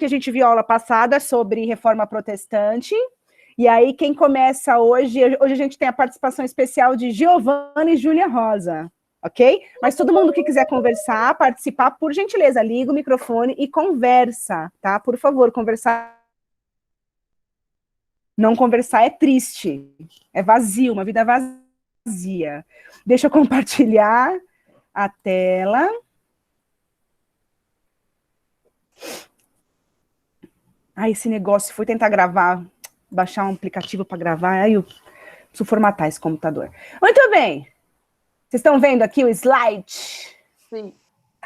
que a gente viu a aula passada sobre reforma protestante, e aí quem começa hoje a gente tem a participação especial de Giovana e Júlia Rosa, ok? Mas todo mundo que quiser conversar, participar, por gentileza, liga o microfone e conversa, tá? Por favor, conversar. Não conversar é triste, é vazio, uma vida vazia. Deixa eu compartilhar a tela. Esse negócio, fui tentar gravar, baixar um aplicativo para gravar, aí eu preciso formatar esse computador. Muito bem. Vocês estão vendo aqui o slide? Sim.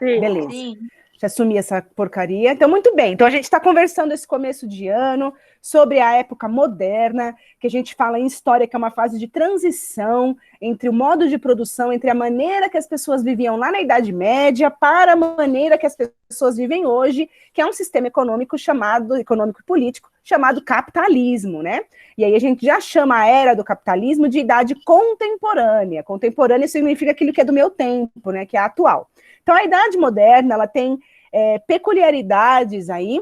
Beleza. Sim. Já assumi essa porcaria. Então, muito bem. Então, a gente está conversando esse começo de ano sobre a época moderna, que a gente fala em história, que é uma fase de transição entre o modo de produção, entre a maneira que as pessoas viviam lá na Idade Média para a maneira que as pessoas vivem hoje, que é um sistema econômico e político, chamado capitalismo, né? E aí a gente já chama a era do capitalismo de idade contemporânea. Contemporânea significa aquilo que é do meu tempo, né? Que é atual. Então, a Idade Moderna, ela tem peculiaridades aí,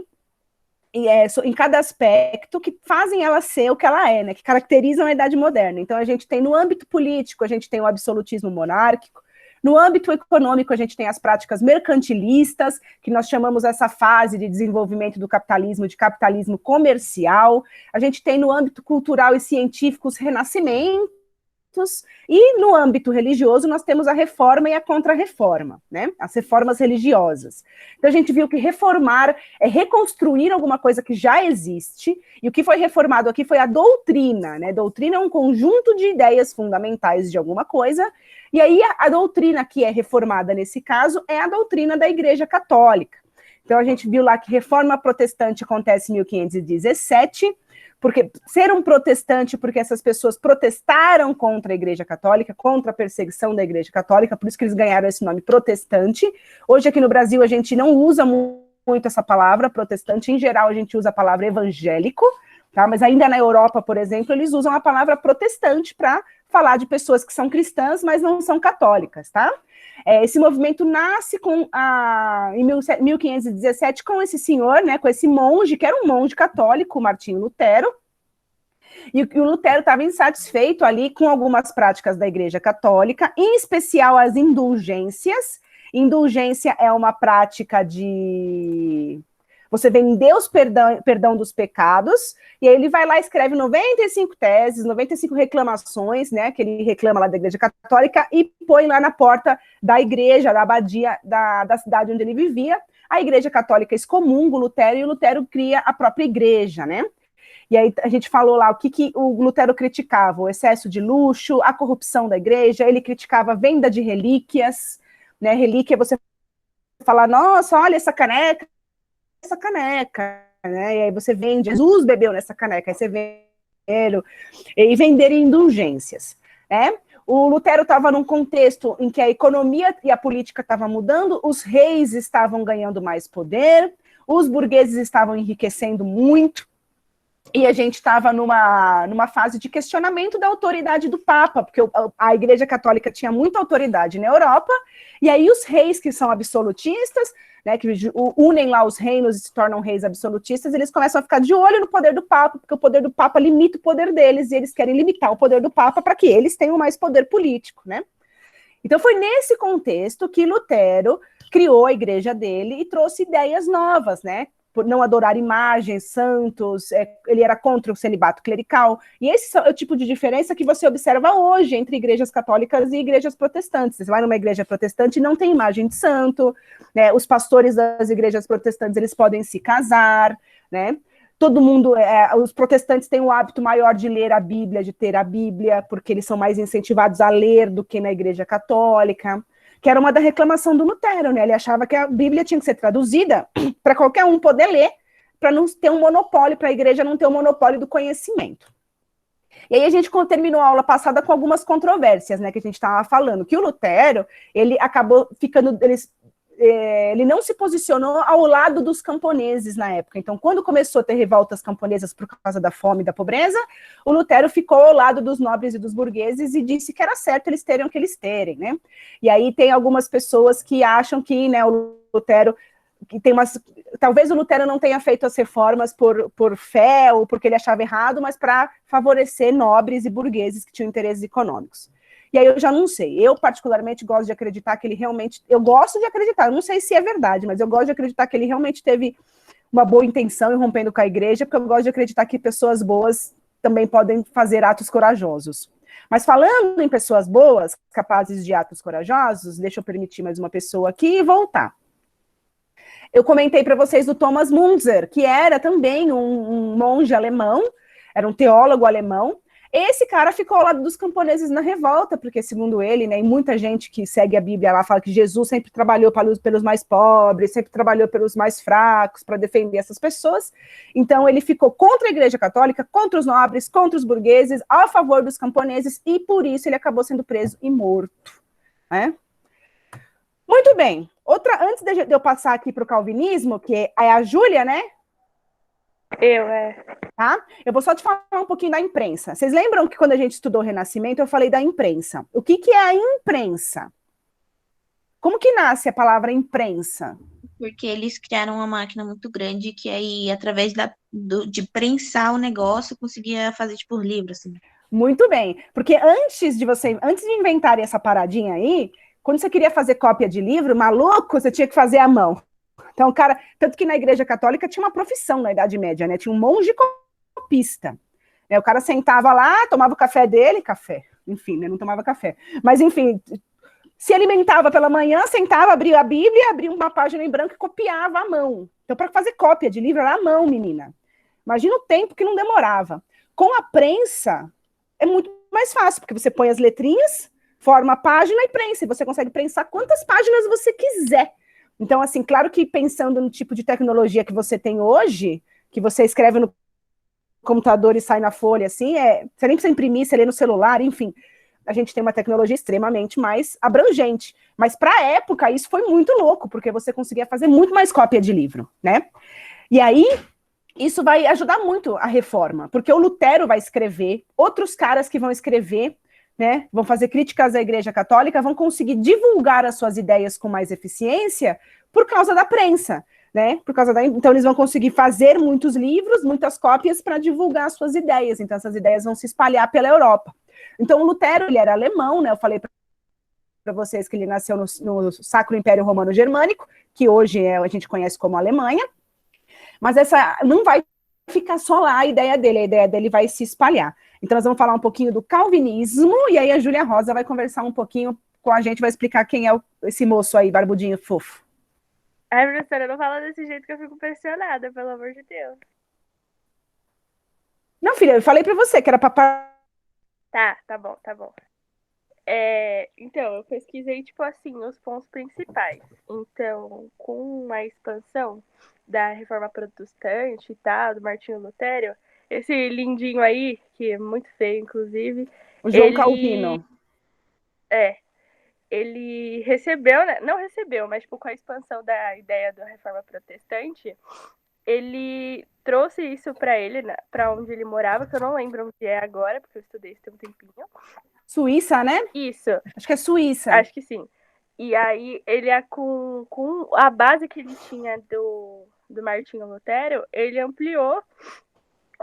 em cada aspecto, que fazem ela ser o que ela é, né, que caracterizam a Idade Moderna. Então, a gente tem no âmbito político, a gente tem o absolutismo monárquico, no âmbito econômico, a gente tem as práticas mercantilistas, que nós chamamos essa fase de desenvolvimento do capitalismo de capitalismo comercial, a gente tem no âmbito cultural e científico os renascimentos, e no âmbito religioso nós temos a reforma e a contra-reforma, né? As reformas religiosas. Então a gente viu que reformar é reconstruir alguma coisa que já existe, e o que foi reformado aqui foi a doutrina, né? Doutrina é um conjunto de ideias fundamentais de alguma coisa, e aí a doutrina que é reformada nesse caso é a doutrina da Igreja Católica. Então a gente viu lá que reforma protestante acontece em 1517, porque ser um protestante, porque essas pessoas protestaram contra a Igreja Católica, contra a perseguição da Igreja Católica, por isso que eles ganharam esse nome protestante. Hoje aqui no Brasil a gente não usa muito essa palavra protestante, em geral a gente usa a palavra evangélico, tá? Mas ainda na Europa, por exemplo, eles usam a palavra protestante para falar de pessoas que são cristãs, mas não são católicas, tá? Esse movimento nasce em 1517 com esse senhor, né, com esse monge, que era um monge católico, Martinho Lutero, e o Lutero estava insatisfeito ali com algumas práticas da Igreja Católica, em especial as indulgências. Indulgência é uma prática de... Você vender os perdão dos pecados, e aí ele vai lá e escreve 95 teses, 95 reclamações, né, que ele reclama lá da Igreja Católica, e põe lá na porta da igreja, da abadia da cidade onde ele vivia. A Igreja Católica excomunga o Lutero, e o Lutero cria a própria igreja, né? E aí a gente falou lá o que o Lutero criticava: o excesso de luxo, a corrupção da igreja, ele criticava a venda de relíquias, né? Relíquia, você fala, nossa, olha essa caneca, né? E aí você vende, Jesus bebeu nessa caneca, aí você vende, e vender indulgências, né? O Lutero estava num contexto em que a economia e a política estavam mudando, os reis estavam ganhando mais poder, os burgueses estavam enriquecendo muito, e a gente estava numa fase de questionamento da autoridade do Papa, porque a Igreja Católica tinha muita autoridade na Europa, e aí os reis que são absolutistas, né, que unem lá os reinos e se tornam reis absolutistas, eles começam a ficar de olho no poder do Papa, porque o poder do Papa limita o poder deles, e eles querem limitar o poder do Papa para que eles tenham mais poder político, né? Então foi nesse contexto que Lutero criou a igreja dele e trouxe ideias novas, né? Por não adorar imagens, santos, ele era contra o celibato clerical, e esse é o tipo de diferença que você observa hoje entre igrejas católicas e igrejas protestantes. Você vai numa igreja protestante e não tem imagem de santo, né? Os pastores das igrejas protestantes, eles podem se casar, né? Todo mundo, os protestantes têm o hábito maior de ler a Bíblia, de ter a Bíblia, porque eles são mais incentivados a ler do que na igreja católica, que era uma da reclamação do Lutero, né? Ele achava que a Bíblia tinha que ser traduzida para qualquer um poder ler, para não ter um monopólio, para a igreja não ter um monopólio do conhecimento. E aí a gente terminou a aula passada com algumas controvérsias, né, que a gente estava falando, que o Lutero, ele acabou ficando... Ele não se posicionou ao lado dos camponeses na época. Então, quando começou a ter revoltas camponesas por causa da fome e da pobreza, o Lutero ficou ao lado dos nobres e dos burgueses e disse que era certo eles terem o que eles terem, né? E aí tem algumas pessoas que acham que, né, o Lutero que tem umas... Talvez o Lutero não tenha feito as reformas por fé ou porque ele achava errado, mas para favorecer nobres e burgueses que tinham interesses econômicos. E aí eu já não sei. Eu, particularmente, gosto de acreditar que ele realmente... Eu gosto de acreditar, eu não sei se é verdade, mas eu gosto de acreditar que ele realmente teve uma boa intenção em rompendo com a igreja, porque eu gosto de acreditar que pessoas boas também podem fazer atos corajosos. Mas falando em pessoas boas, capazes de atos corajosos, deixa eu permitir mais uma pessoa aqui e voltar. Eu comentei para vocês do Thomas Müntzer, que era também um monge alemão, era um teólogo alemão. Esse cara ficou ao lado dos camponeses na revolta, porque, segundo ele, né, e muita gente que segue a Bíblia lá fala que Jesus sempre trabalhou pelos mais pobres, sempre trabalhou pelos mais fracos, para defender essas pessoas. Então, ele ficou contra a Igreja Católica, contra os nobres, contra os burgueses, a favor dos camponeses, e por isso ele acabou sendo preso e morto. Né? Muito bem. Antes de eu passar aqui para o calvinismo, que é a Júlia, né? Tá? Eu vou só te falar um pouquinho da imprensa. Vocês lembram que quando a gente estudou o Renascimento, eu falei da imprensa. O que é a imprensa? Como que nasce a palavra imprensa? Porque eles criaram uma máquina muito grande que aí, através de prensar o negócio, conseguia fazer tipo por livro, assim. Muito bem. Porque antes de inventarem essa paradinha aí, quando você queria fazer cópia de livro, maluco, você tinha que fazer à mão. Então, o cara, tanto que na Igreja Católica tinha uma profissão na Idade Média, né? Tinha um monge copista. Né? O cara sentava lá, tomava o café dele, enfim, né? Não tomava café. Mas, enfim, se alimentava pela manhã, sentava, abria a Bíblia, abria uma página em branco e copiava à mão. Então, para fazer cópia de livro era à mão, menina. Imagina o tempo que não demorava. Com a prensa, é muito mais fácil, porque você põe as letrinhas, forma a página e prensa. E você consegue prensar quantas páginas você quiser. Então, assim, claro que pensando no tipo de tecnologia que você tem hoje, que você escreve no computador e sai na folha, assim, você nem precisa imprimir, você lê no celular, enfim. A gente tem uma tecnologia extremamente mais abrangente. Mas, para a época, isso foi muito louco, porque você conseguia fazer muito mais cópia de livro, né? E aí, isso vai ajudar muito a reforma, porque o Lutero vai escrever, outros caras que vão escrever, né, vão fazer críticas à Igreja Católica, vão conseguir divulgar as suas ideias com mais eficiência por causa da prensa, né? Então eles vão conseguir fazer muitos livros, muitas cópias para divulgar as suas ideias. Então essas ideias vão se espalhar pela Europa. Então o Lutero, ele era alemão, né? Eu falei para vocês que ele nasceu no Sacro Império Romano Germânico, que hoje a gente conhece como Alemanha. Mas essa não vai ficar só lá a ideia dele vai se espalhar. Então nós vamos falar um pouquinho do calvinismo, e aí a Júlia Rosa vai conversar um pouquinho com a gente, vai explicar quem é esse moço aí, barbudinho fofo. Ai, professora, não fala desse jeito que eu fico pressionada, pelo amor de Deus. Não, filha, eu falei pra você que era papai. Tá bom. Então, eu pesquisei, tipo assim, os pontos principais. Então, com a expansão da reforma protestante e tal, do Martinho Lutero, esse lindinho aí, que é muito feio, inclusive, O João Calvino. Ele recebeu, né? Não recebeu, mas tipo, com a expansão da ideia da reforma protestante, ele trouxe isso para ele, né, para onde ele morava, que eu não lembro onde é agora, porque eu estudei isso tem um tempinho. Suíça, né? Isso. Acho que é Suíça. Acho que sim. E aí, ele com a base que ele tinha do Martinho Lutero, ele ampliou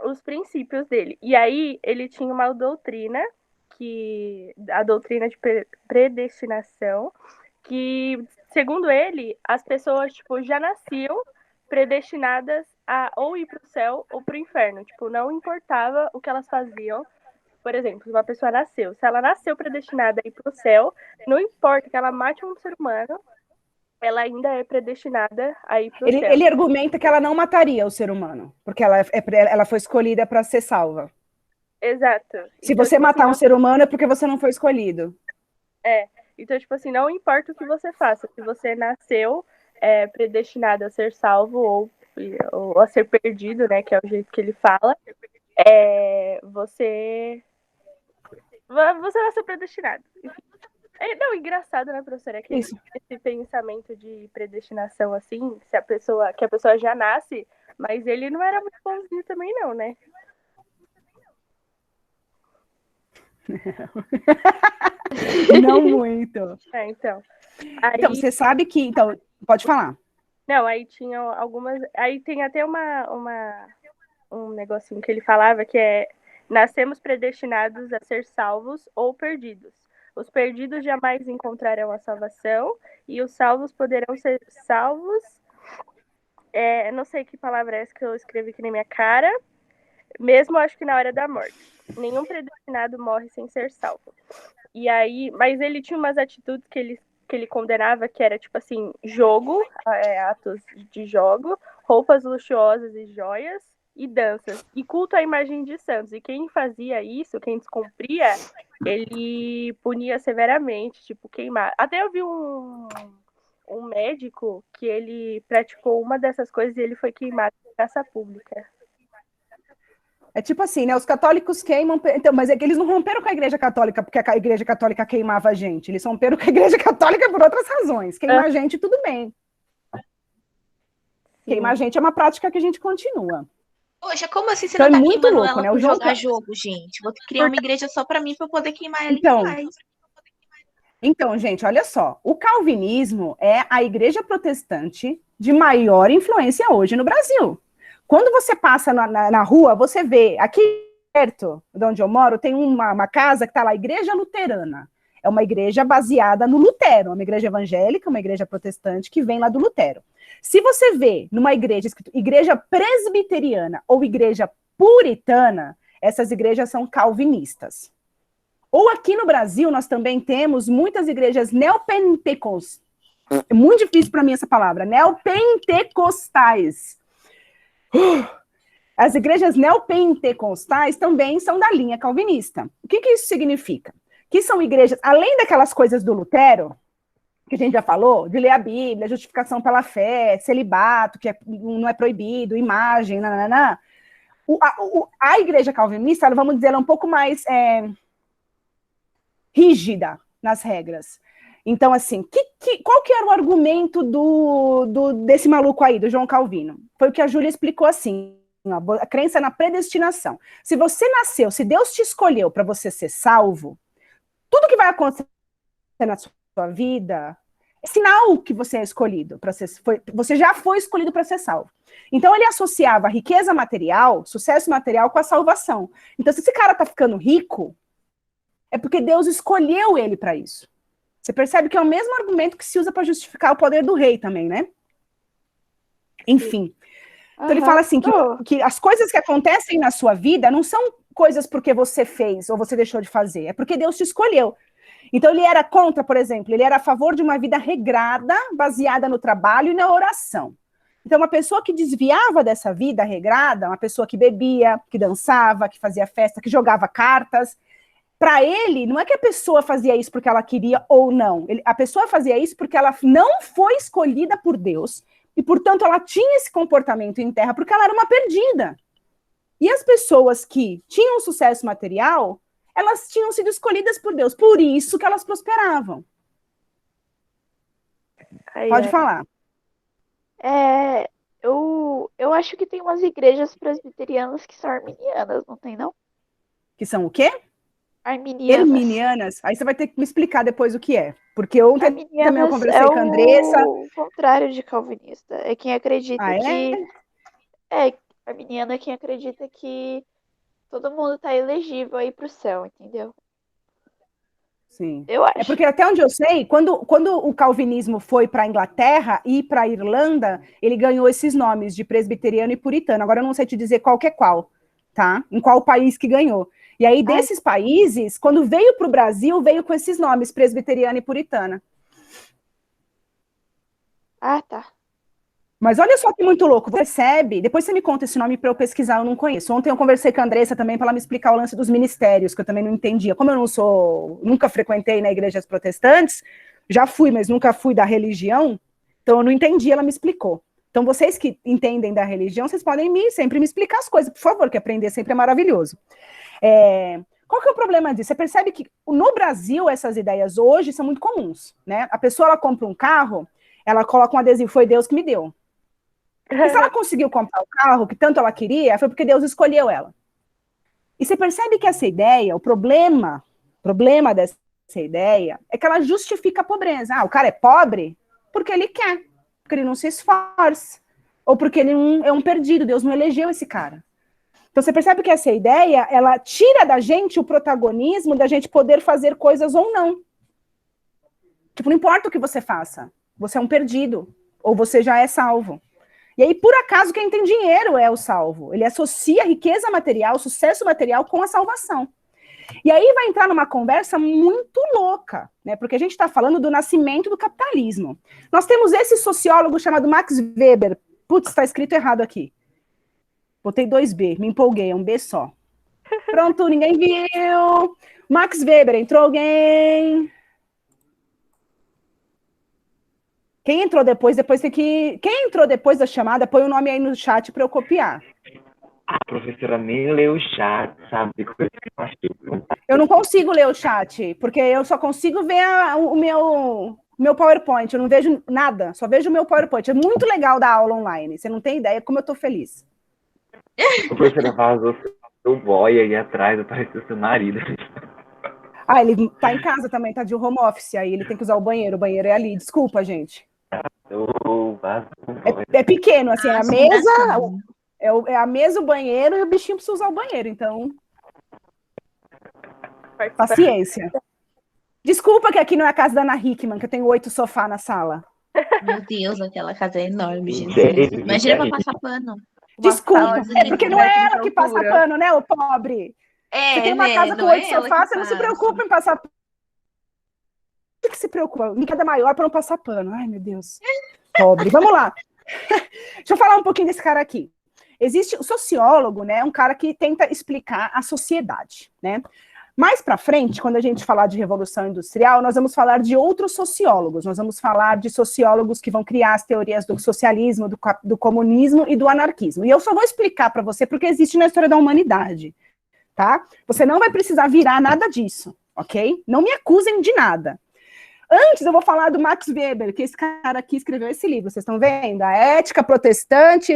os princípios dele. E aí, ele tinha uma doutrina, a doutrina de predestinação, que, segundo ele, as pessoas, tipo, já nasciam predestinadas a ou ir pro céu ou pro inferno. Tipo, não importava o que elas faziam. Por exemplo, uma pessoa nasceu. Se ela nasceu predestinada a ir pro céu, não importa que ela mate um ser humano, ela ainda é predestinada a ir pro céu. Ele argumenta que ela não mataria o ser humano, porque ela foi escolhida para ser salva. Exato. Se então, você tipo, matar um ser humano é porque você não foi escolhido. Então, tipo assim, não importa o que você faça. Se você nasceu predestinado a ser salvo ou a ser perdido, né, que é o jeito que ele fala, você vai ser predestinado. Enfim. Não, engraçado, né, professora? É que esse pensamento de predestinação, assim, que a pessoa já nasce, mas ele não era muito bonzinho também, não, né? Não muito. Então. Então, você sabe que... Então, pode falar. Não, aí tinha algumas. Aí tem até um negocinho que ele falava que é: nascemos predestinados a ser salvos ou perdidos. Os perdidos jamais encontrarão a salvação, e os salvos poderão ser salvos. Não sei que palavra é essa que eu escrevi aqui na minha cara, mesmo acho que na hora da morte. Nenhum predestinado morre sem ser salvo. E aí, mas ele tinha umas atitudes que ele condenava, que era tipo assim, jogo, atos de jogo, roupas luxuosas e joias, e danças, e culto à imagem de santos. E quem fazia isso, quem descumpria, ele punia severamente, tipo, queimar. Até eu vi um médico que ele praticou uma dessas coisas e ele foi queimado em praça pública. É tipo assim, né? Os católicos queimam, então, mas é que eles não romperam com a Igreja Católica porque a Igreja Católica queimava a gente. Eles romperam com a Igreja Católica por outras razões. Queimar a gente, tudo bem. Queimar a gente é uma prática que a gente continua. Poxa, como assim você Então, não tá é muito queimando louco, ela né? por jogar jogo, gente? Vou criar uma igreja só pra mim, pra eu poder queimar ela Então, em paz. Então, gente, olha só. O calvinismo é a igreja protestante de maior influência hoje no Brasil. Quando você passa na rua, você vê, aqui perto de onde eu moro, tem uma casa que está lá, Igreja Luterana. É uma igreja baseada no Lutero, uma igreja evangélica, uma igreja protestante que vem lá do Lutero. Se você vê numa igreja escrito igreja presbiteriana ou igreja puritana, essas igrejas são calvinistas. Ou aqui no Brasil, nós também temos muitas igrejas neopentecostais. É muito difícil para mim essa palavra. Neopentecostais. As igrejas neopentecostais também são da linha calvinista. O que isso significa? Que são igrejas, além daquelas coisas do Lutero, que a gente já falou, de ler a Bíblia, justificação pela fé, celibato, que não é proibido, imagem, nananã. A igreja calvinista, vamos dizer, ela é um pouco mais rígida nas regras. Então, assim, qual que era o argumento desse maluco aí, do João Calvino? Foi o que a Júlia explicou assim, a crença na predestinação. Se você nasceu, se Deus te escolheu para você ser salvo, tudo que vai acontecer na sua vida é sinal que você é escolhido para ser, você já foi escolhido para ser salvo. Então ele associava a riqueza material, sucesso material, com a salvação. Então, se esse cara tá ficando rico, é porque Deus escolheu ele para isso. Você percebe que é o mesmo argumento que se usa para justificar o poder do rei também, né? Enfim. Então ele fala assim, que as coisas que acontecem na sua vida não são coisas porque você fez ou você deixou de fazer, é porque Deus te escolheu. Então ele era contra, por exemplo, ele era a favor de uma vida regrada, baseada no trabalho e na oração. Então uma pessoa que desviava dessa vida regrada, uma pessoa que bebia, que dançava, que fazia festa, que jogava cartas, para ele, não é que a pessoa fazia isso porque ela queria ou não. A pessoa fazia isso porque ela não foi escolhida por Deus e, portanto, ela tinha esse comportamento em terra porque ela era uma perdida. E as pessoas que tinham sucesso material, elas tinham sido escolhidas por Deus. Por isso que elas prosperavam. Pode falar. Eu acho que tem umas igrejas presbiterianas que são arminianas, não tem, não? Que são o quê? Arminianas. Aí você vai ter que me explicar depois o que é. Porque ontem Arminianas também eu conversei com a Andressa. O contrário de calvinista. É quem acredita que... arminiano é quem acredita que todo mundo tá elegível aí pro céu, entendeu? Sim. Eu acho. É porque até onde eu sei, quando o calvinismo foi para a Inglaterra e para a Irlanda, ele ganhou esses nomes de presbiteriano e puritano. Agora eu não sei te dizer qual que é qual, tá? Em qual país que ganhou. E aí, desses países, quando veio para o Brasil, veio com esses nomes, presbiteriana e puritana. Ah, tá. Mas olha só que muito louco, você percebe? Depois você me conta esse nome para eu pesquisar, eu não conheço. Ontem eu conversei com a Andressa também para ela me explicar o lance dos ministérios, que eu também não entendia. Como eu nunca frequentei na igrejas protestantes, já fui, mas nunca fui da religião, então eu não entendi, ela me explicou. Então vocês que entendem da religião, vocês podem sempre me explicar as coisas, por favor, que aprender sempre é maravilhoso. Qual que é o problema disso? Você percebe que no Brasil essas ideias hoje são muito comuns, né? A pessoa, ela compra um carro, ela coloca um adesivo, foi Deus que me deu. E se ela conseguiu comprar o carro que tanto ela queria, foi porque Deus escolheu ela. E você percebe que essa ideia, o problema dessa ideia é que ela justifica a pobreza. O cara é pobre porque ele quer. ele não se esforça, ou porque ele é um perdido, Deus não elegeu esse cara. Então você percebe que essa ideia, ela tira da gente o protagonismo da gente poder fazer coisas ou não. Tipo, não importa o que você faça, você é um perdido, ou você já é salvo. E aí, por acaso, quem tem dinheiro é o salvo. Ele associa riqueza material, sucesso material com a salvação. E aí vai entrar numa conversa muito louca, né? Porque a gente está falando do nascimento do capitalismo. Nós temos esse sociólogo chamado Max Weber. Putz, está escrito errado aqui. Botei 2B, me empolguei, é um B só. Pronto, ninguém viu. Max Weber, entrou alguém? Quem entrou depois tem que... Quem entrou depois da chamada, põe o nome aí no chat para eu copiar. A professora nem leu o chat, sabe? Eu não consigo ler o chat, porque eu só consigo ver o meu PowerPoint. Eu não vejo nada, só vejo o meu PowerPoint. É muito legal dar aula online. Você não tem ideia como eu tô feliz. A professora vazou seu boy aí atrás, apareceu seu marido. Ah, ele tá em casa também, tá de home office, aí ele tem que usar o banheiro é ali. Desculpa, gente. É pequeno, assim, a mesa, é a mesa, o banheiro, e o bichinho precisa usar o banheiro, então... Paciência. Desculpa que aqui não é a casa da Ana Hickman, que eu tenho 8 sofás na sala. Meu Deus, aquela casa é enorme, gente. Imagina pra passar pano. Desculpa, porque não é ela que passa pano, né, o pobre? Você tem uma casa com 8 sofás, você não se preocupa em passar pano. Por que se preocupa? Em cada maior para não passar pano. Ai, meu Deus. Pobre. Vamos lá. Deixa eu falar um pouquinho desse cara aqui. Existe o sociólogo, né? Um cara que tenta explicar a sociedade, né? Mais para frente, quando a gente falar de Revolução Industrial, nós vamos falar de outros sociólogos. Nós vamos falar de sociólogos que vão criar as teorias do socialismo, do comunismo e do anarquismo. E eu só vou explicar para você porque existe na história da humanidade, tá? Você não vai precisar virar nada disso, ok? Não me acusem de nada. Antes, eu vou falar do Max Weber, que esse cara aqui escreveu esse livro, vocês estão vendo? A Ética Protestante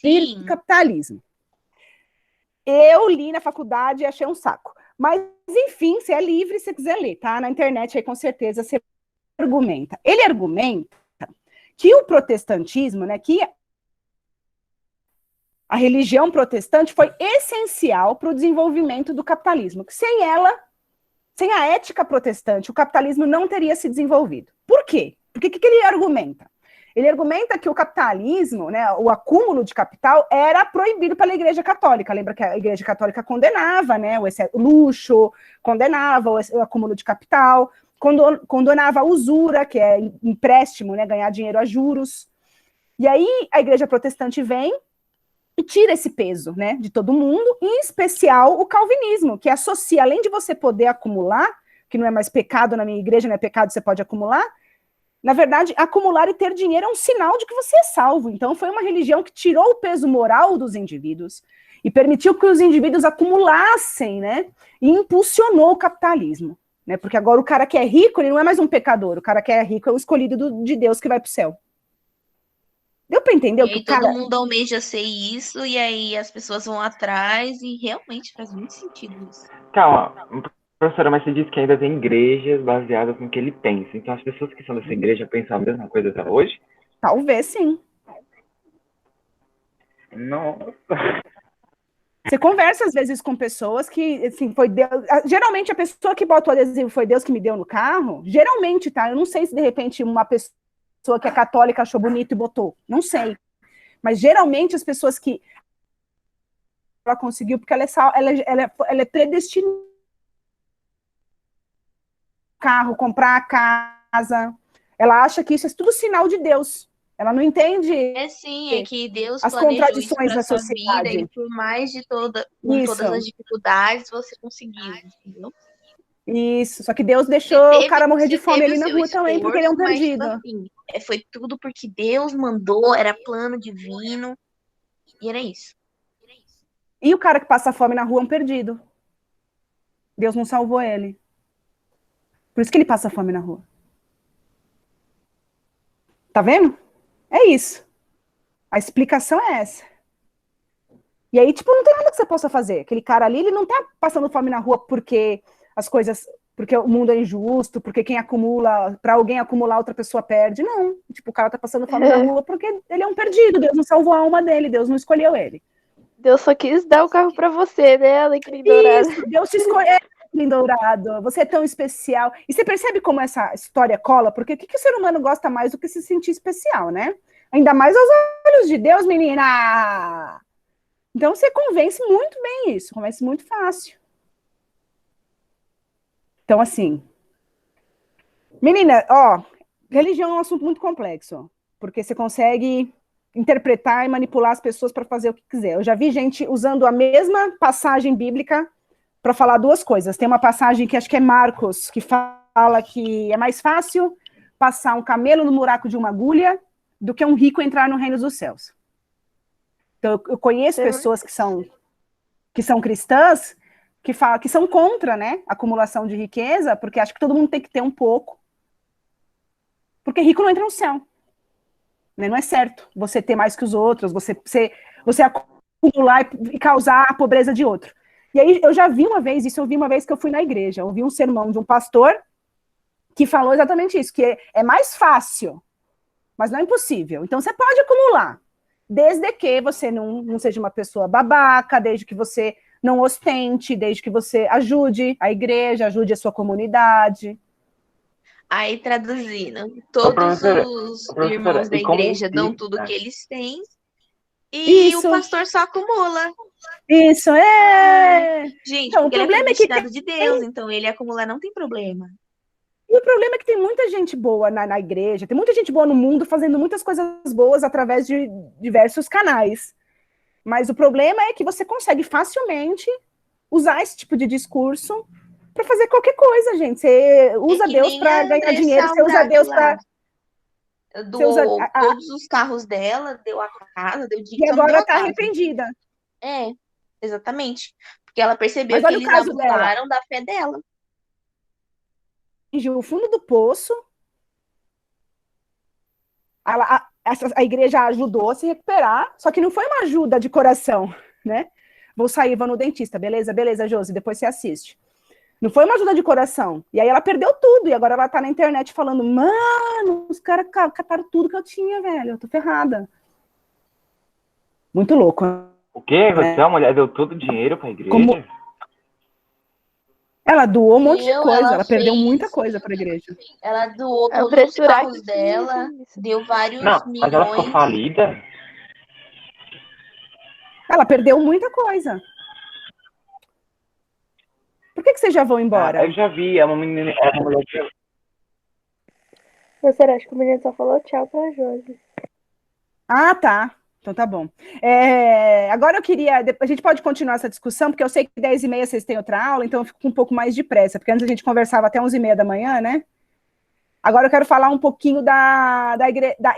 e o Capitalismo. Eu li na faculdade e achei um saco. Mas, enfim, você é livre se você quiser ler, tá? Na internet aí, com certeza, você argumenta. Ele argumenta que o protestantismo, né, que a religião protestante foi essencial para o desenvolvimento do capitalismo, que sem ela... Sem a ética protestante, o capitalismo não teria se desenvolvido. Por quê? Porque o que ele argumenta? Ele argumenta que o capitalismo, né, o acúmulo de capital, era proibido pela Igreja Católica. Lembra que a Igreja Católica condenava, né, o luxo, condenava o acúmulo de capital, condenava a usura, que é empréstimo, né, ganhar dinheiro a juros. E aí a Igreja Protestante vem e tira esse peso, né, de todo mundo, em especial o calvinismo, que associa, além de você poder acumular, que não é mais pecado na minha igreja, não é pecado, você pode acumular, na verdade, acumular e ter dinheiro é um sinal de que você é salvo. Então, foi uma religião que tirou o peso moral dos indivíduos e permitiu que os indivíduos acumulassem, né, e impulsionou o capitalismo, né, porque agora o cara que é rico, ele não é mais um pecador, o cara que é rico é o escolhido de Deus que vai para o céu. Deu para entender o que o cara... todo mundo almeja ser isso, e aí as pessoas vão atrás, e realmente faz muito sentido isso. Calma, professora, mas você disse que ainda tem igrejas baseadas no que ele pensa. Então as pessoas que são dessa igreja pensam a mesma coisa até hoje? Talvez sim. Nossa. Você conversa às vezes com pessoas que, assim, foi Deus... Geralmente a pessoa que bota o adesivo foi Deus que me deu no carro, geralmente, tá? Eu não sei se de repente uma pessoa que é católica achou bonito e botou. Não sei. Mas geralmente as pessoas que ela conseguiu, porque ela é predestinada carro, comprar a casa. Ela acha que isso é tudo sinal de Deus. Ela não entende. É sim, é que Deus as planejou contradições isso da sua sociedade. vida, e por mais de com todas as dificuldades, você conseguiu, entendeu? Isso, só que Deus deixou o cara morrer de fome ali na rua também, porque ele é um perdido. Mas, tipo assim, foi tudo porque Deus mandou, era plano divino, e era isso. E o cara que passa fome na rua é um perdido. Deus não salvou ele. Por isso que ele passa fome na rua. Tá vendo? É isso. A explicação é essa. E aí, tipo, não tem nada que você possa fazer. Aquele cara ali, ele não tá passando fome na rua porque as coisas porque o mundo é injusto, porque quem acumula, para alguém acumular, outra pessoa perde. Não, tipo, o cara tá passando fome na rua porque ele é um perdido, Deus não salvou a alma dele, Deus não escolheu ele. Deus só quis dar o carro pra você, né, Alecrim Dourado? Isso, Deus te escolheu, Alecrim Dourado, você é tão especial. E você percebe como essa história cola? Porque o que o ser humano gosta mais do que se sentir especial, né? Ainda mais aos olhos de Deus, menina! Então você convence muito bem isso, convence muito fácil. Então, assim, menina, ó, religião é um assunto muito complexo, porque você consegue interpretar e manipular as pessoas para fazer o que quiser. Eu já vi gente usando a mesma passagem bíblica para falar duas coisas. Tem uma passagem que acho que é Marcos, que fala que é mais fácil passar um camelo no buraco de uma agulha do que um rico entrar no reino dos céus. Então, eu conheço pessoas que são cristãs que são contra, né, a acumulação de riqueza, porque acham que todo mundo tem que ter um pouco, porque rico não entra no céu. Né? Não é certo você ter mais que os outros, você acumular e causar a pobreza de outro. E aí eu vi uma vez que eu fui na igreja, eu ouvi um sermão de um pastor que falou exatamente isso, que é mais fácil, mas não é impossível. Então você pode acumular, desde que você não seja uma pessoa babaca, desde que você não ostente, desde que você ajude a igreja, ajude a sua comunidade. Aí, traduzindo, todos os irmãos da igreja dão tudo que eles têm e o pastor só acumula. Isso, Gente, então, porque ele é destinado de Deus, então ele acumular não tem problema. E o problema é que tem muita gente boa na igreja, tem muita gente boa no mundo fazendo muitas coisas boas através de diversos canais. Mas o problema é que você consegue facilmente usar esse tipo de discurso para fazer qualquer coisa, gente. Você usa Deus para ganhar dinheiro, você usa Deus para... Doou todos os carros dela, deu a casa, deu dinheiro. E agora está arrependida. É, exatamente. Porque ela percebeu que eles abusaram da fé dela. O fundo do poço. A igreja ajudou a se recuperar, só que não foi uma ajuda de coração, né? Vou no dentista, beleza, Josi, depois você assiste. Não foi uma ajuda de coração. E aí ela perdeu tudo, e agora ela tá na internet falando, mano, os caras cataram tudo que eu tinha, velho, eu tô ferrada. Muito louco. O quê? Você, a mulher deu todo o dinheiro pra igreja? Ela doou um monte de coisa, ela perdeu muita coisa pra igreja. Ela doou todos os carros dela, deu vários milhões. Mas ela ficou falida? Ela perdeu muita coisa. Por que vocês já vão embora? Eu já vi, é uma menina, é uma mulher que... Você acha que o menino só falou tchau pra Josi? Ah, tá. Então tá bom. Agora eu queria... A gente pode continuar essa discussão, porque eu sei que 10h30 vocês têm outra aula, então eu fico com um pouco mais de pressa, porque antes a gente conversava até 11h30 da manhã, né? Agora eu quero falar um pouquinho da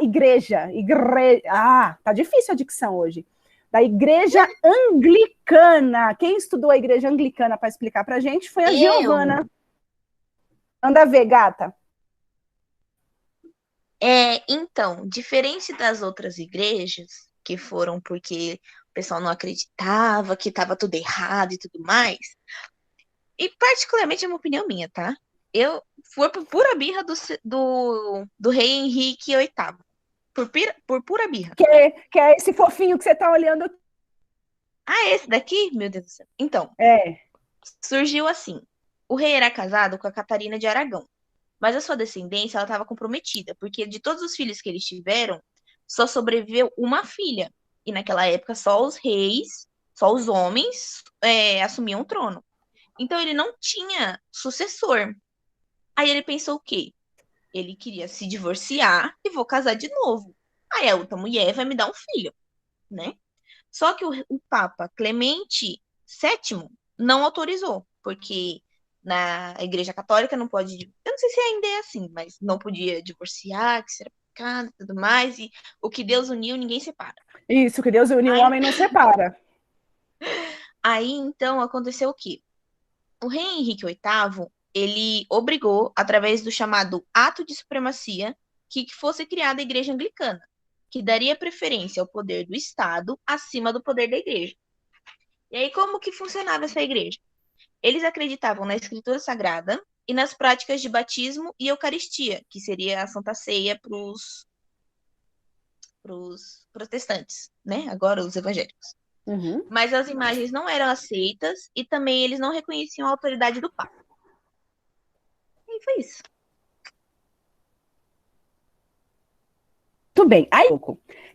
igreja. Tá difícil a dicção hoje. Da igreja anglicana. Quem estudou a igreja anglicana para explicar pra gente foi a Giovana. Anda ver, gata. Então, diferente das outras igrejas, que foram porque o pessoal não acreditava, que estava tudo errado e tudo mais, e particularmente é uma opinião minha, tá? Foi por pura birra do rei Henrique VIII. Por pura birra. Que é esse fofinho que você tá olhando. Esse daqui? Meu Deus do céu. Então, surgiu assim. O rei era casado com a Catarina de Aragão, mas a sua descendência ela estava comprometida, porque de todos os filhos que eles tiveram, só sobreviveu uma filha. E naquela época só os reis, só os homens assumiam o trono. Então ele não tinha sucessor. Aí ele pensou o quê? Ele queria se divorciar e vou casar de novo. Aí a outra mulher vai me dar um filho, né? Só que o Papa Clemente VII não autorizou, porque na Igreja Católica não pode... Eu não sei se ainda é assim, mas não podia divorciar, que isso era pecado e tudo mais, e o que Deus uniu, ninguém separa. Isso, o que Deus uniu, o homem não separa. Aí, então, aconteceu o quê? O rei Henrique VIII, ele obrigou, através do chamado Ato de Supremacia, que fosse criada a Igreja Anglicana, que daria preferência ao poder do Estado acima do poder da Igreja. E aí, como que funcionava essa igreja? Eles acreditavam na Escritura Sagrada, e nas práticas de batismo e eucaristia, que seria a Santa Ceia para os protestantes, né? Agora os evangélicos. Uhum. Mas as imagens não eram aceitas e também eles não reconheciam a autoridade do Papa. E foi isso. Tudo bem. Aí,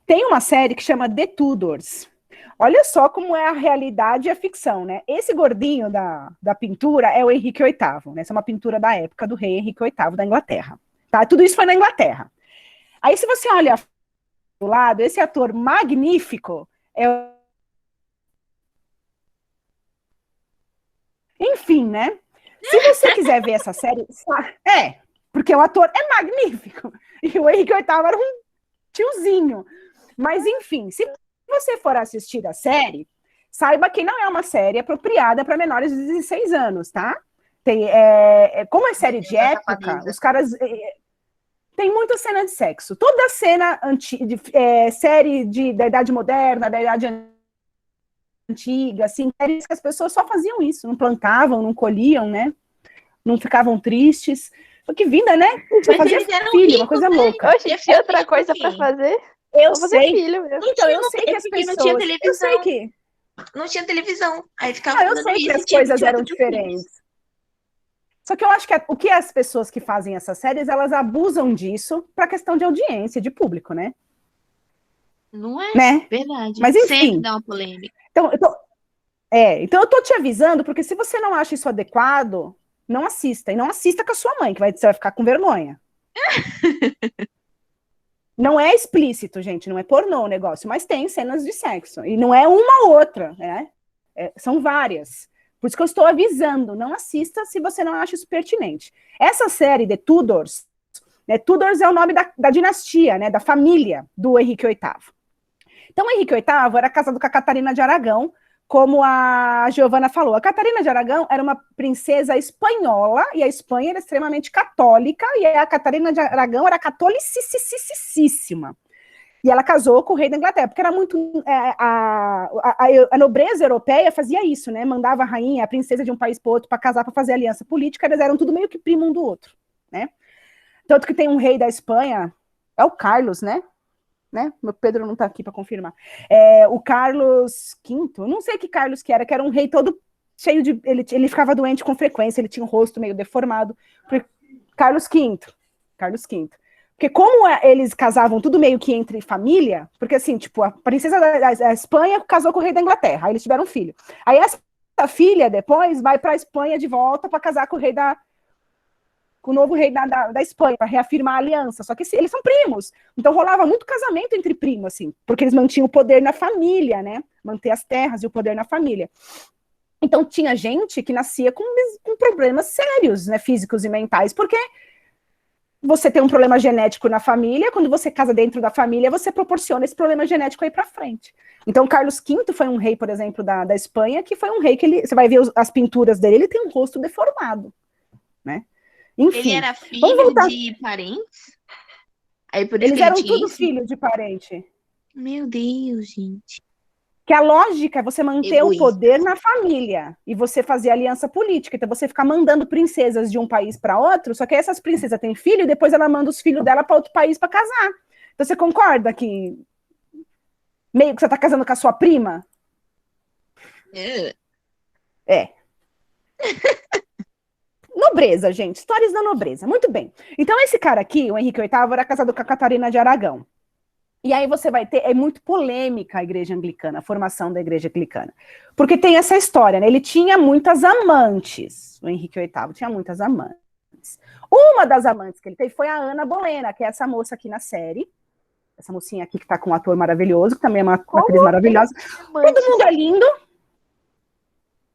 tem uma série que chama The Tudors. Olha só como é a realidade e a ficção, né? Esse gordinho da pintura é o Henrique VIII, né? Essa é uma pintura da época do rei Henrique VIII da Inglaterra. Tá? Tudo isso foi na Inglaterra. Aí, se você olha do lado, esse ator magnífico é o... Enfim, né? Se você quiser ver essa série, porque o ator é magnífico. E o Henrique VIII era um tiozinho. Mas, enfim, se você for assistir a série, saiba que não é uma série apropriada para menores de 16 anos, tá? Como é série de época, os caras... tem muita cena de sexo. Toda cena série da Idade Moderna, da Idade Antiga, assim, séries que as pessoas só faziam isso, não plantavam, não colhiam, né? Não ficavam tristes. Que vida, né? Você fazia filho, uma coisa louca. Oxe, tinha outra coisa pra fazer? Eu sei. Filho mesmo. Então, eu sei que as pessoas... não tinha televisão. Eu sei que... Não tinha televisão. Aí ficava eu sei que as coisas eram diferentes. Só que eu acho que o que as pessoas que fazem essas séries, elas abusam disso para questão de audiência, de público, né? Não é? Né? Verdade. Mas enfim. Sempre dá uma polêmica. Então eu tô te avisando, porque se você não acha isso adequado, não assista. E não assista com a sua mãe, que você vai ficar com vergonha. Não é explícito, gente, não é pornô o negócio, mas tem cenas de sexo. E não é uma ou outra, né? São várias. Por isso que eu estou avisando, não assista se você não acha isso pertinente. Essa série de Tudors, né, Tudors é o nome da dinastia, né, da família do Henrique VIII. Então, o Henrique VIII era casado com a Catarina de Aragão, como a Giovana falou. A Catarina de Aragão era uma princesa espanhola, e a Espanha era extremamente católica, e a Catarina de Aragão era catolicíssima. E ela casou com o rei da Inglaterra, porque era muito... a nobreza europeia fazia isso, né? Mandava a rainha, a princesa de um país para outro para casar, para fazer aliança política, eles eram tudo meio que primo um do outro, né? Tanto que tem um rei da Espanha, é o Carlos, né? Meu Pedro não está aqui para confirmar. O Carlos V, não sei que Carlos que era um rei todo cheio de... Ele ficava doente com frequência, ele tinha um rosto meio deformado. Carlos V. Porque como eles casavam tudo meio que entre família, porque assim, tipo, a princesa da Espanha casou com o rei da Inglaterra, aí eles tiveram um filho. Aí essa filha depois vai para a Espanha de volta para casar com o novo rei da Espanha, para reafirmar a aliança. Só que eles são primos. Então rolava muito casamento entre primos, assim, porque eles mantinham o poder na família, né? Manter as terras e o poder na família. Então tinha gente que nascia com problemas sérios, né, físicos e mentais, porque você tem um problema genético na família, quando você casa dentro da família, você proporciona esse problema genético aí para frente. Então, Carlos V foi um rei, por exemplo, da Espanha, que foi um rei que você vai ver as pinturas dele, ele tem um rosto deformado, né? Enfim, ele era filho de parentes? Aí por isso eles eram tudo filho de parente. Meu Deus, gente. Que a lógica é você manter o poder na família e você fazer aliança política. Então você ficar mandando princesas de um país para outro, só que essas princesas têm filho e depois ela manda os filhos dela para outro país para casar. Então você concorda que meio que você está casando com a sua prima? Nobreza, gente. Histórias da nobreza. Muito bem. Então esse cara aqui, o Henrique VIII, era casado com a Catarina de Aragão. E aí você vai ter, é muito polêmica a igreja anglicana, a formação da igreja anglicana. Porque tem essa história, né? Ele tinha muitas amantes, o Henrique VIII tinha muitas amantes. Uma das amantes que ele teve foi a Ana Bolena, que é essa moça aqui na série. Essa mocinha aqui que tá com um ator maravilhoso, que também é uma atriz maravilhosa. Todo mundo é lindo.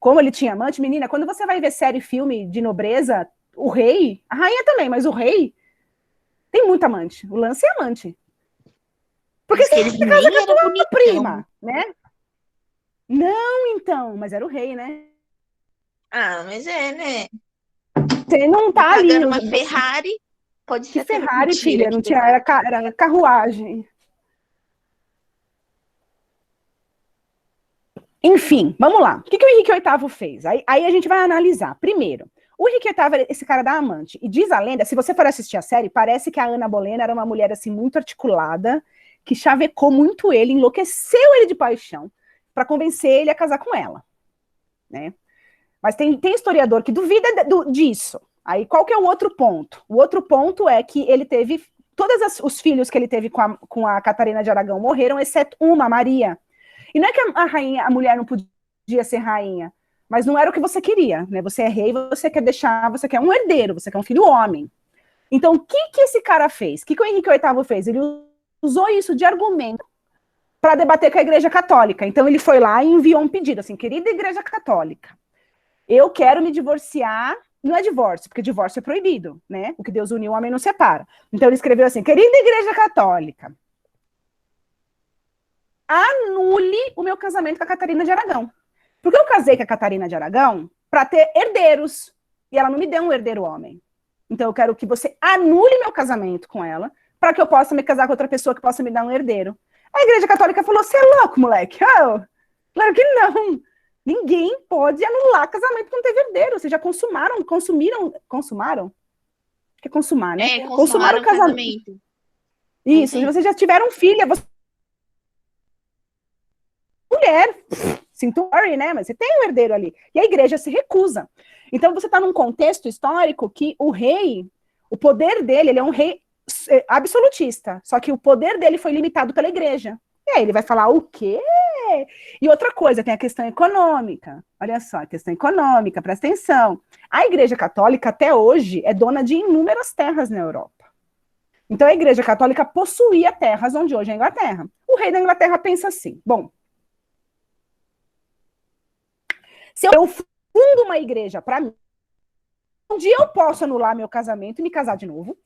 Como ele tinha amante, menina, quando você vai ver série, filme de nobreza, o rei, a rainha também, mas o rei tem muito amante. O lance é amante. Porque ele se casa com a tua prima, né? Não, então, mas era o rei, né? Ah, mas né? Você não tá ali. Pagando uma Ferrari, pode ser. Que Ferrari, filha, não tinha, era carruagem. Enfim, vamos lá. O que o Henrique VIII fez? Aí a gente vai analisar. Primeiro, O Henrique VIII era esse cara da amante. E diz a lenda, se você for assistir a série, parece que a Ana Bolena era uma mulher assim muito articulada, que chavecou muito ele, enlouqueceu ele de paixão, para convencer ele a casar com ela, né? Mas tem historiador que duvida disso. Aí qual que é o outro ponto? O outro ponto é que ele teve, os filhos que ele teve com a Catarina de Aragão morreram, exceto uma, Maria. E não é que a mulher não podia ser rainha, mas não era o que você queria, né? Você é rei, você quer um herdeiro, você quer um filho homem. Então, o que esse cara fez? O que o Henrique VIII fez? Ele usou isso de argumento para debater com a Igreja Católica. Então, ele foi lá e enviou um pedido, assim, querida Igreja Católica, eu quero me divorciar, não é divórcio, porque divórcio é proibido, né? O que Deus uniu, o homem não separa. Então, ele escreveu assim, querida Igreja Católica, anule o meu casamento com a Catarina de Aragão. Porque eu casei com a Catarina de Aragão para ter herdeiros, e ela não me deu um herdeiro homem. Então, eu quero que você anule meu casamento com ela, para que eu possa me casar com outra pessoa que possa me dar um herdeiro. A Igreja Católica falou, você é louco, moleque? Oh, claro que não. Ninguém pode anular casamento quando teve herdeiro. Vocês já consumaram? Acho que é consumar, né? Consumaram o casamento. Isso, e vocês já tiveram filha, mulher, sinto worry, né? Mas você tem um herdeiro ali. E a igreja se recusa. Então você está num contexto histórico que o rei, o poder dele, ele é um rei absolutista. Só que o poder dele foi limitado pela igreja. E aí ele vai falar o quê? E outra coisa, tem a questão econômica. Olha só, a questão econômica, presta atenção. A Igreja Católica, até hoje, é dona de inúmeras terras na Europa. Então, a Igreja Católica possuía terras onde hoje é a Inglaterra. O rei da Inglaterra pensa assim, bom, se eu fundo uma igreja para mim, um dia eu posso anular meu casamento e me casar de novo.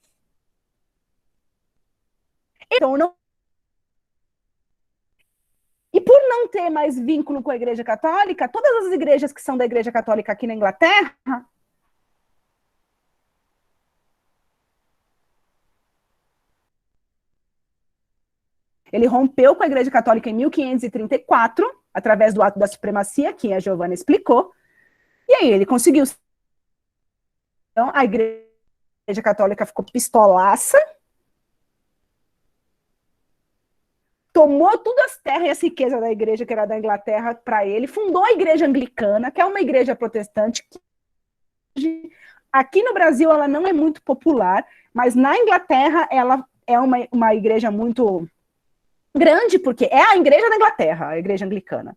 Então, não. E por não ter mais vínculo com a Igreja Católica, todas as igrejas que são da Igreja Católica aqui na Inglaterra ele rompeu com a Igreja Católica em 1534, através do ato da supremacia, que a Giovanna explicou, e aí ele conseguiu. Então, a Igreja Católica ficou pistolaça, tomou todas as terras e as riquezas da igreja, que era da Inglaterra, para ele, fundou a Igreja Anglicana, que é uma igreja protestante, que aqui no Brasil ela não é muito popular, mas na Inglaterra ela é uma igreja muito grande, porque é a igreja da Inglaterra, a Igreja Anglicana.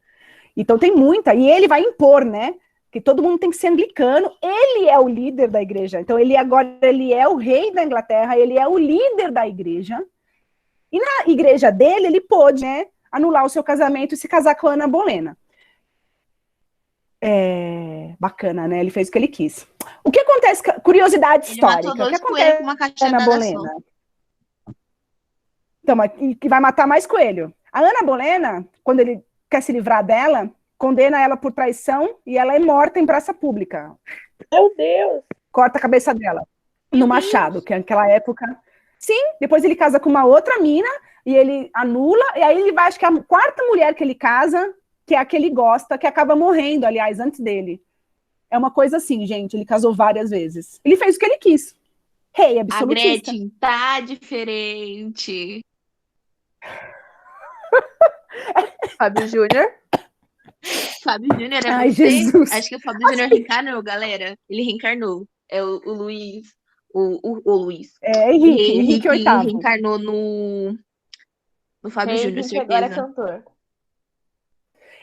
Então tem muita, e ele vai impor, né, que todo mundo tem que ser anglicano, ele é o líder da igreja, então ele é o rei da Inglaterra, ele é o líder da igreja, e na igreja dele, ele pôde, né, anular o seu casamento e se casar com a Ana Bolena. Bacana, né? Ele fez o que ele quis. O que acontece? Curiosidade histórica. O que acontece com uma caixinha Ana Bolena? Então, que vai matar mais coelho. A Ana Bolena, quando ele quer se livrar dela, condena ela por traição e ela é morta em praça pública. Meu Deus! Corta a cabeça dela no machado, que naquela época... Sim, depois ele casa com uma outra mina e ele anula, e aí ele vai, acho que é a quarta mulher que ele casa, que é a que ele gosta, que acaba morrendo, aliás, antes dele. É uma coisa assim, gente, ele casou várias vezes. Ele fez o que ele quis. Rei absolutista. A Gretchen tá diferente. Fábio Júnior. Fábio Júnior é Ai, você? Jesus. Acho que o Fábio Júnior reencarnou, galera. Ele reencarnou. É o Luiz. O Luiz. É, Henrique VIII. Reencarnou no Fábio Júnior, certeza. Agora é cantor.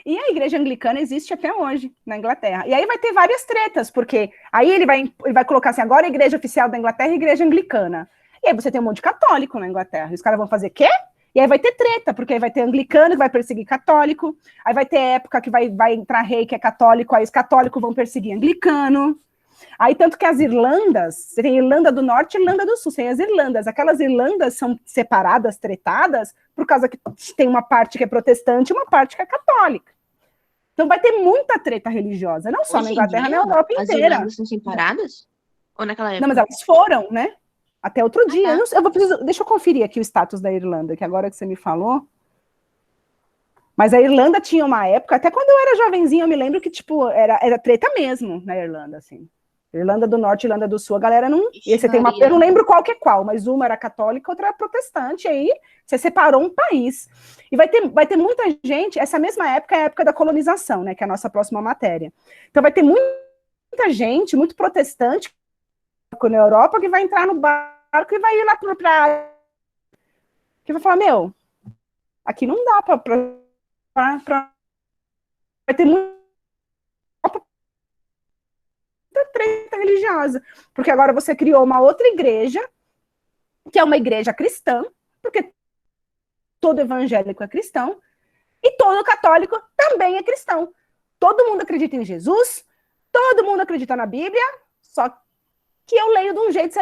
E a igreja anglicana existe até hoje, na Inglaterra. E aí vai ter várias tretas, porque aí ele vai colocar assim, agora a igreja oficial da Inglaterra é a igreja anglicana. E aí você tem um monte de católico na Inglaterra. E os caras vão fazer quê? E aí vai ter treta, porque aí vai ter anglicano que vai perseguir católico, aí vai ter época que vai entrar rei que é católico, aí os católicos vão perseguir anglicano. Aí, tanto que as Irlandas, você tem Irlanda do Norte e Irlanda do Sul, tem as Irlandas. Aquelas Irlandas são separadas, tretadas, por causa que tem uma parte que é protestante e uma parte que é católica. Então vai ter muita treta religiosa, não só na Inglaterra, na Europa inteira. As Irlandas são separadas? Ou naquela época? Não, mas elas foram, né? Até outro dia. Tá. Deixa eu conferir aqui o status da Irlanda, que agora que você me falou. Mas a Irlanda tinha uma época, até quando eu era jovenzinha, eu me lembro que, tipo, era treta mesmo na Irlanda, assim. Irlanda do Norte e Irlanda do Sul, a galera não... Ixi, E você tem uma... Maria. Eu não lembro qual que é qual, mas uma era católica, outra era protestante, e aí você separou um país. E vai ter muita gente... Essa mesma época é a época da colonização, né? Que é a nossa próxima matéria. Então vai ter muita gente, muito protestante na Europa, que vai entrar no barco e vai ir lá para... Que vai falar, meu, aqui não dá para... Vai ter muita treta religiosa, porque agora você criou uma outra igreja, que é uma igreja cristã, porque todo evangélico é cristão, e todo católico também é cristão. Todo mundo acredita em Jesus, todo mundo acredita na Bíblia, só que eu leio de um jeito...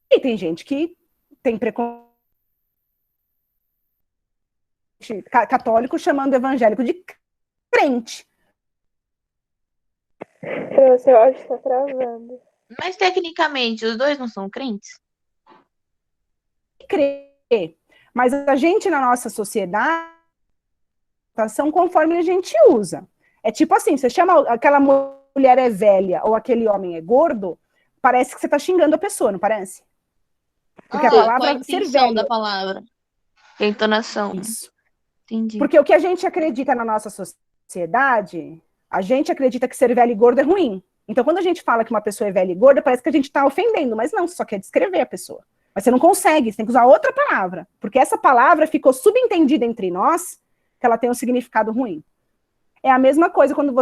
E tem gente que tem preconceito católico chamando evangélico de crente. Eu acho que tá travando. Mas tecnicamente, os dois não são crentes? Crer. Mas a gente, na nossa sociedade, são conforme a gente usa. É tipo assim, você chama aquela mulher é velha ou aquele homem é gordo, parece que você tá xingando a pessoa, não parece? Porque a palavra qual a ser intenção velho... da palavra? A entonação. Isso. Entendi. Porque o que a gente acredita na nossa sociedade, a gente acredita que ser velho e gordo é ruim. Então, quando a gente fala que uma pessoa é velha e gorda, parece que a gente está ofendendo, mas não, você só quer descrever a pessoa. Mas você não consegue, você tem que usar outra palavra, porque essa palavra ficou subentendida entre nós, que ela tem um significado ruim. É a mesma coisa quando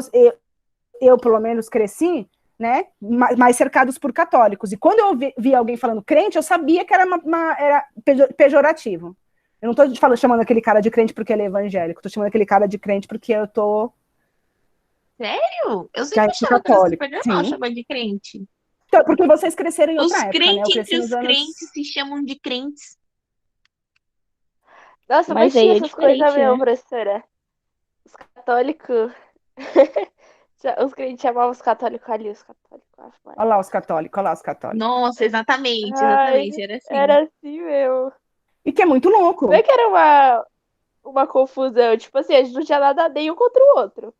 eu pelo menos, cresci, né, mais cercados por católicos. E quando eu vi alguém falando crente, eu sabia que era era pejorativo. Eu não estou chamando aquele cara de crente porque ele é evangélico, estou chamando aquele cara de crente porque eu tô... Sério? Eu sempre achava católico. que era super normal chamar de crente. Então, porque vocês cresceram em outra época, né? Eu Crentes cresci entre nos os anos... crentes se chamam de crentes. Nossa, Mas mas tinha aí é essas coisas diferente, mesmo, né? professora. Os católicos. Os crentes chamavam os católicos ali, os católicos. Olha lá os católicos, olha lá os católicos. Nossa, exatamente, Ai, era assim. era assim mesmo. E que é muito louco. Não é que era uma confusão, tipo assim, a gente não tinha nada nem um contra o outro.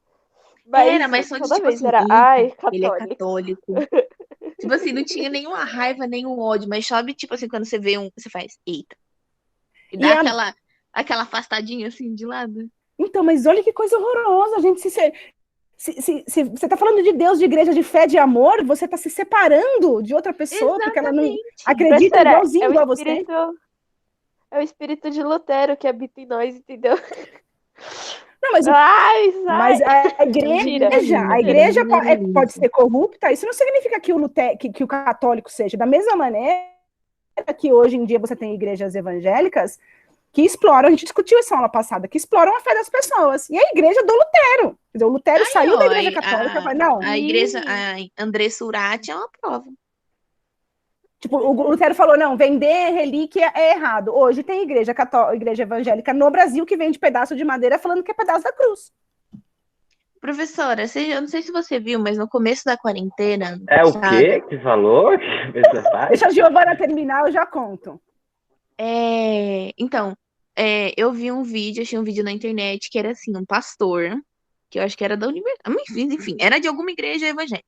Mas só de toda tipo vez assim, era, eita, ai, ele é católico. católico. Tipo assim, não tinha nenhuma raiva, nenhum ódio, mas sabe, tipo assim, quando você vê você faz, eita. E dá aquela afastadinha assim de lado. Então, mas olha que coisa horrorosa, a gente se você tá falando de Deus, de igreja, de fé, de amor, você tá se separando de outra pessoa, porque ela não acredita Professora, igualzinho igual você. É o espírito de Lutero que habita em nós, entendeu? Não, mas, mas a igreja pode ser corrupta, isso não significa que o católico seja. Da mesma maneira que hoje em dia você tem igrejas evangélicas que exploram, a gente discutiu isso na aula passada, que exploram a fé das pessoas. E a igreja do Lutero. Quer dizer, o Lutero saiu da igreja católica, mas não. A igreja, a Andressa Urati é uma prova. Tipo, o Lutero falou, não, vender relíquia é errado. Hoje tem igreja católica, igreja evangélica no Brasil que vende pedaço de madeira falando que é pedaço da cruz. Professora, eu não sei se você viu, mas no começo da quarentena... É o quê que falou? Deixa a Giovana terminar, eu já conto. Então, eu vi um vídeo, achei um vídeo na internet que era assim, um pastor, que eu acho que era da universidade, enfim, era de alguma igreja evangélica.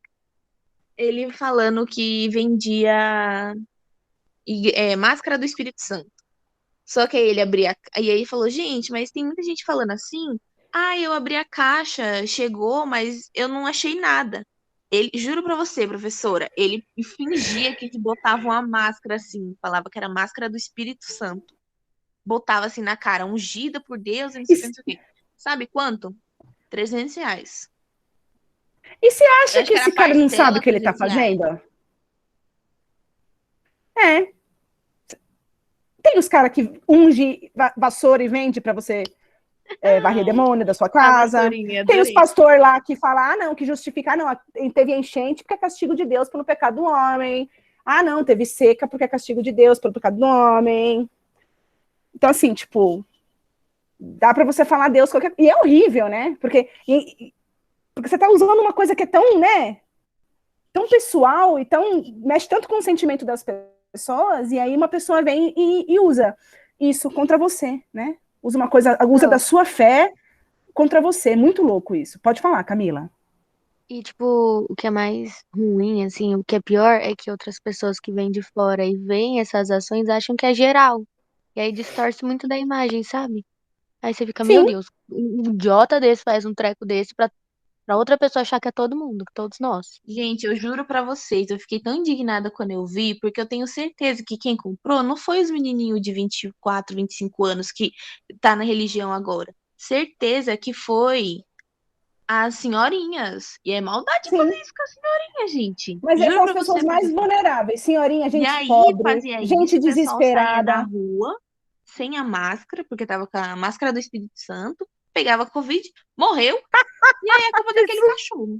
Ele falando que vendia máscara do Espírito Santo. Só que aí ele abria. E aí ele falou, gente, mas tem muita gente falando assim. Eu abri a caixa, chegou, mas eu não achei nada. Juro pra você, professora, ele fingia que botava uma máscara assim, falava que era máscara do Espírito Santo. Botava assim na cara, ungida por Deus, e não sei o que. Sabe quanto? R$300. E você acha que esse cara não sabe o que ele tá fazendo? Tem os caras que unge vassoura e vende pra você varrer demônio da sua casa. Tem os pastores lá que falam, não, que justifica, não, teve enchente porque é castigo de Deus pelo pecado do homem. Não, teve seca porque é castigo de Deus pelo pecado do homem. Então, assim, tipo, dá pra você falar Deus qualquer... E é horrível, né? Porque você tá usando uma coisa que é tão, né, tão pessoal e mexe tanto com o sentimento das pessoas, e aí uma pessoa vem e usa isso contra você, né? Usa da sua fé contra você. Muito louco isso. Pode falar, Camila. E, tipo, o que é mais ruim, assim, o que é pior é que outras pessoas que vêm de fora e veem essas ações acham que é geral. E aí distorce muito da imagem, sabe? Aí você fica, meu Sim, Deus, um idiota desse faz um treco desse pra outra pessoa achar que é todo mundo, que todos nós. Gente, eu juro pra vocês, eu fiquei tão indignada quando eu vi, porque eu tenho certeza que quem comprou não foi os menininhos de 24, 25 anos que tá na religião agora. Certeza que foi as senhorinhas. E é maldade fazer sim. isso com as senhorinhas, gente. Mas Juro são as pra pessoas você, mais professor. vulneráveis. Senhorinha, E gente aí pobre, fazia gente isso, o pessoal saía na desesperada. rua sem a máscara, porque tava com a máscara do Espírito Santo, pegava Covid, morreu, e aí a culpa daquele cachorro.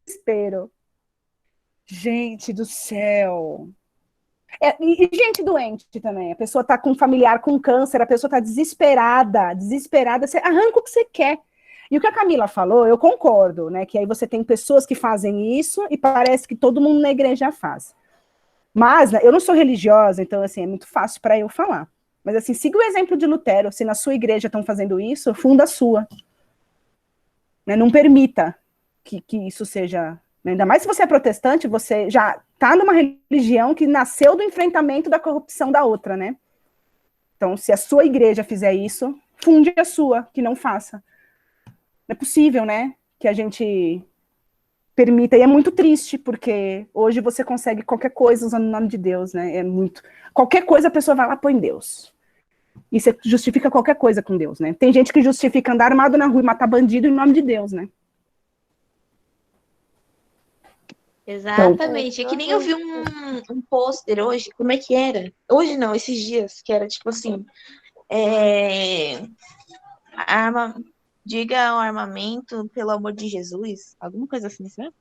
Desespero. Gente do céu. E gente doente também. A pessoa está com um familiar com câncer, a pessoa está desesperada, desesperada. Você arranca o que você quer. E o que a Camila falou, eu concordo, né? Que aí você tem pessoas que fazem isso e parece que todo mundo na igreja faz. Mas, né, eu não sou religiosa, então, assim, é muito fácil para eu falar. Mas, assim, siga o exemplo de Lutero. Se na sua igreja estão fazendo isso, funda a sua. Né? Não permita que isso seja... Né? Ainda mais se você é protestante, você já está numa religião que nasceu do enfrentamento da corrupção da outra, né? Então, se a sua igreja fizer isso, funde a sua, que não faça. Não é possível, né? Que a gente permita. E é muito triste, porque hoje você consegue qualquer coisa usando o nome de Deus, né? É muito... Qualquer coisa a pessoa vai lá, põe Deus. E você justifica qualquer coisa com Deus, né? Tem gente que justifica andar armado na rua e matar bandido em nome de Deus, né? Exatamente. É que nem eu vi um pôster hoje, como é que era? Hoje não, esses dias, que era tipo assim, arma, diga ao armamento pelo amor de Jesus, alguma coisa assim, sabe?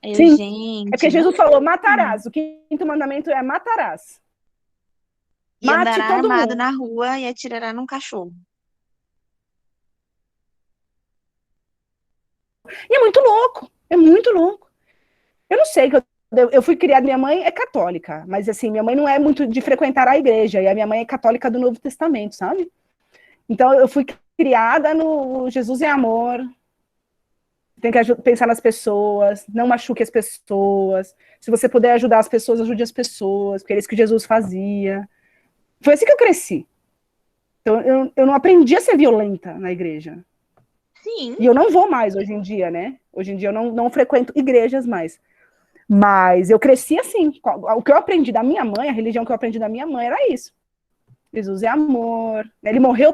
Aí eu, Sim, gente, é porque Jesus não falou, matarás. O quinto mandamento é matarás. e Mate andará todo armado mundo. na rua e atirará num cachorro. E é muito louco, é muito louco. Eu não sei, eu fui criada, minha mãe é católica, mas assim, minha mãe não é muito de frequentar a igreja, e a minha mãe é católica do Novo Testamento, sabe? Então eu fui criada no Jesus é amor, tem que pensar nas pessoas, não machuque as pessoas, se você puder ajudar as pessoas, ajude as pessoas, porque é isso que Jesus fazia. Foi assim que eu cresci. Então eu não aprendi a ser violenta na igreja. Sim. E eu não vou mais hoje em dia, né? Hoje em dia eu não frequento igrejas mais. Mas eu cresci assim. O que eu aprendi da minha mãe, a religião que eu aprendi da minha mãe era isso. Jesus é amor. Ele morreu.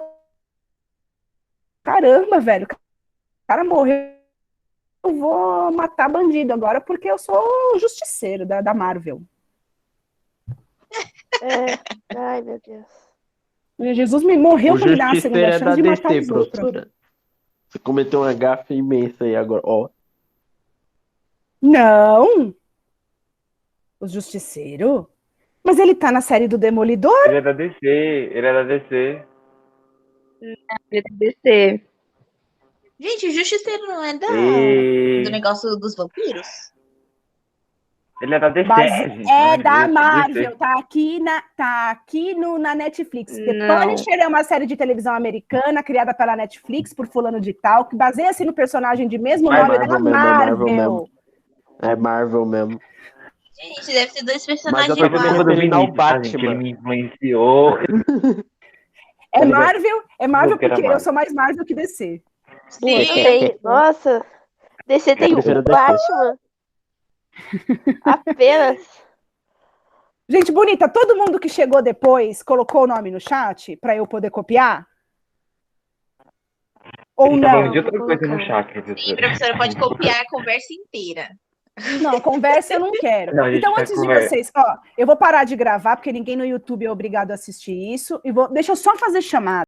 Caramba, velho. O cara morreu. Eu vou matar bandido agora porque eu sou o justiceiro da Marvel. Ai, meu Deus. Jesus me morreu para me dar a segunda chance de matar DC, os outros. professora. Você cometeu uma gafe imensa aí agora, ó. Não. O justiceiro? Mas ele tá na série do Demolidor? Ele é da DC, ele é da DC. DC. Gente, o Justiceiro não é do negócio dos vampiros? Ele é da DC, gente. É da DC. Marvel, tá aqui na Netflix. The Punisher é uma série de televisão americana criada pela Netflix por fulano de tal, que baseia-se no personagem de mesmo nome da Marvel. É Marvel mesmo. Gente, deve ter dois personagens. Mas eu tô me referindo ao Batman. Ele me influenciou. É Marvel porque eu sou mais Marvel que DC. Sim. Nossa, DC tem o Batman. Apenas. Gente bonita, todo mundo que chegou depois colocou o nome no chat para eu poder copiar? Ou Ele não? tá falando de outra coisa no chat, professora. Sim, professora, pode copiar a conversa inteira. Não, conversa eu não quero. Não, então, antes de vocês, ó, eu vou parar de gravar, porque ninguém no YouTube é obrigado a assistir isso, e deixa eu só fazer chamada.